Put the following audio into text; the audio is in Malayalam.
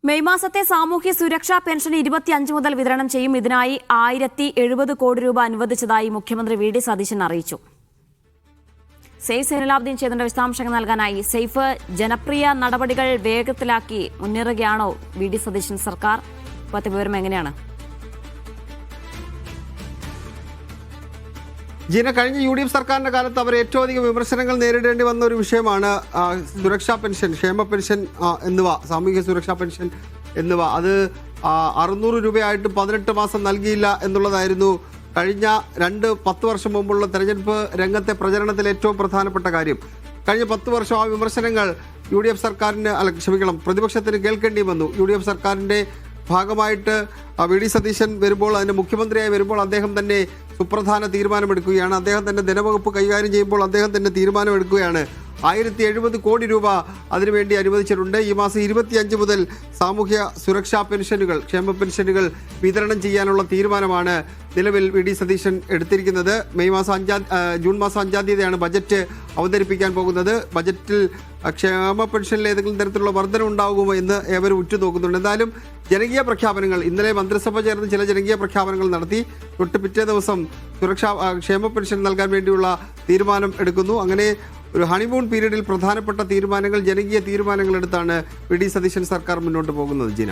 മെയ് മാസത്തെ സാമൂഹ്യ സുരക്ഷാ പെൻഷൻ 25 മുതൽ വിതരണം ചെയ്യും. ഇതിനായി 1070 കോടി രൂപ അനുവദിച്ചതായി മുഖ്യമന്ത്രി വി ഡി സതീശൻ അറിയിച്ചു. സെയ്ഫ് സൈനുലാബ്ദീൻ ചെയ്തതിന്റെ വിശദാംശങ്ങൾ നൽകാനായി സെയ്ഫ്, ജനപ്രിയ നടപടികൾ വേഗത്തിലാക്കി മുന്നേറുകയാണോ വി ഡി സതീശൻ സർക്കാർ? ഇപ്പോഴത്തെ വിവരം എങ്ങനെയാണ്? ജീന, കഴിഞ്ഞ UDF സർക്കാരിന്റെ കാലത്ത് അവർ ഏറ്റവും അധികം വിമർശനങ്ങൾ നേരിടേണ്ടി വന്ന ഒരു വിഷയമാണ് സുരക്ഷാ പെൻഷൻ, ക്ഷേമ പെൻഷൻ എന്നിവ, സാമൂഹിക സുരക്ഷാ പെൻഷൻ എന്നിവ. അത് 600 രൂപയായിട്ട് 18 മാസം നൽകിയില്ല എന്നുള്ളതായിരുന്നു കഴിഞ്ഞ 10 വർഷം മുമ്പുള്ള തെരഞ്ഞെടുപ്പ് രംഗത്തെ പ്രചരണത്തിൽ ഏറ്റവും പ്രധാനപ്പെട്ട കാര്യം. കഴിഞ്ഞ 10 വർഷം ആ വിമർശനങ്ങൾ UDF സർക്കാരിന് പ്രതിപക്ഷത്തിന് കേൾക്കേണ്ടി വന്നു. UDF സർക്കാരിൻ്റെ ഭാഗമായിട്ട് വി ഡി സതീശൻ വരുമ്പോൾ, അതിന് മുഖ്യമന്ത്രിയായി വരുമ്പോൾ അദ്ദേഹം തന്നെ സുപ്രധാന തീരുമാനമെടുക്കുകയാണ്. അദ്ദേഹം തന്നെ ധനവകുപ്പ് കൈകാര്യം ചെയ്യുമ്പോൾ അദ്ദേഹം തന്നെ തീരുമാനമെടുക്കുകയാണ്. 1070 കോടി രൂപ അതിനുവേണ്ടി അനുവദിച്ചിട്ടുണ്ട്. ഈ മാസം 25 മുതൽ സാമൂഹ്യ സുരക്ഷാ പെൻഷനുകൾ, ക്ഷേമ പെൻഷനുകൾ വിതരണം ചെയ്യാനുള്ള തീരുമാനമാണ് നിലവിൽ വി ഡി സതീശൻ എടുത്തിരിക്കുന്നത്. ജൂൺ മാസം 5-ാം തീയതിയാണ് ബജറ്റ് അവതരിപ്പിക്കാൻ പോകുന്നത്. ബജറ്റിൽ ക്ഷേമ പെൻഷനിൽ ഏതെങ്കിലും തരത്തിലുള്ള വർധന ഉണ്ടാകുമോ എന്ന് ഏവരും ഉറ്റുനോക്കുന്നുണ്ട്. എന്തായാലും ജനകീയ പ്രഖ്യാപനങ്ങൾ, ഇന്നലെ മന്ത്രിസഭ ചേർന്ന് ചില ജനകീയ പ്രഖ്യാപനങ്ങൾ നടത്തി. തൊട്ട് പിറ്റേ ദിവസം ക്ഷേമ പെൻഷൻ നൽകാൻ വേണ്ടിയുള്ള തീരുമാനം എടുക്കുന്നു. അങ്ങനെ ഒരു ഹണിമൂൺ പീരീഡിൽ പ്രധാനപ്പെട്ട തീരുമാനങ്ങൾ, ജനകീയ തീരുമാനങ്ങൾ എടുത്താണ് വി ഡി സതീശൻ സർക്കാർ മുന്നോട്ട് പോകുന്നത്. ജിന.